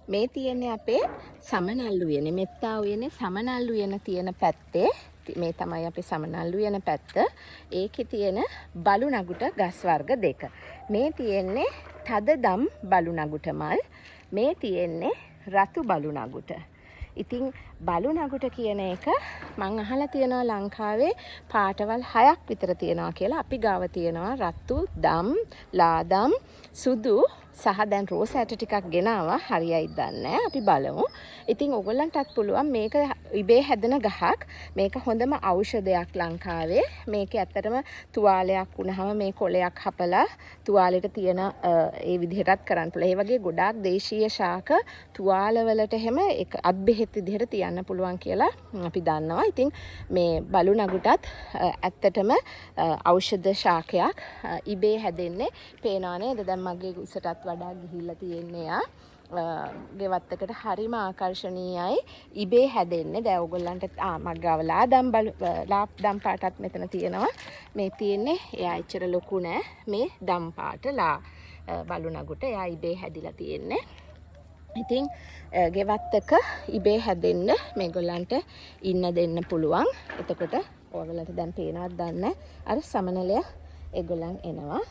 මේ තියෙන්නේ අපේ සමනල්ලු උයනේ. මෙත්තා උයනේ සමනල්ලු උයන තියෙන පැත්තේ මේ තමයි අපේ සමනල්ලු උයන පැත්ත. ඒකේ තියෙන බලු නගුට ගස් වර්ග දෙක. මේ තියෙන්නේ තදදම් බලු නගුට මල්. මේ තියෙන්නේ රතු බලු නගුට. ඉතින් බලු නගුට කියන එක මං අහලා තියෙනවා ලංකාවේ පාටවල් 6ක් විතර තියෙනවා කියලා. අපි ගාව තියෙනවා රතු දම්, ලාදම්, සුදු සහ දැන් රෝස ඇට ටිකක් ගෙනාවා. හරියයිද දන්නේ නැහැ. අපි බලමු. ඉතින් ඔයගොල්ලන්ටත් පුළුවන් මේක ඉබේ හැදෙන ගහක්. මේක හොඳම ඖෂධයක් ලංකාවේ. මේකේ ඇත්තටම තුවාලයක් වුණාම මේ කොලයක් හපලා තුවාලෙට තියෙන ඒ විදිහටත් කරන්න පුළුවන්. ඒ වගේ ගොඩාක් දේශීය ශාක තුවාලවලට හැම එක අත් බෙහෙත් විදිහට තියන්න පුළුවන් කියලා අපි දන්නවා. ඉතින් මේ බලු නගුටත් ඇත්තටම ඖෂධ ශාකයක් ඉබේ හැදෙන්නේ. පේනවා නේද? දැන් මගේ උසටත් වඩා ගිහිල්ලා තියෙන්නේ ගෙවත්තකට හරිම ආකර්ශනීයයි. ඉබේ හැදෙන්නේ. දැන් ඔයගොල්ලන්ට මග්ගාව ලාදම් ලාදම් පාටත් මෙතන තියෙනවා. මේ තියෙන්නේ එයා එච්චර ලොකු නෑ. මේ දම් පාට බලු නගුට එයා ඉබේ හැදිලා තියෙන්නේ. ඉතින් ගෙවත්තක ඉබේ හැදෙන්න මේගොල්ලන්ට ඉන්න දෙන්න පුළුවන්. එතකොට ඔයගොල්ලන්ට දැන් පේනවද දන්නේ අර සමනලය ඒගොල්ලන් එනවා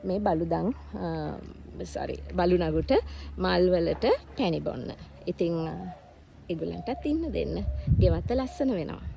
මේ බලු නගුට මල් වලට පැණි බොන්න. ඉතින් ඒගොල්ලන්ටත් ඉන්න දෙන්න. ගෙවත්ත ලස්සන වෙනවා.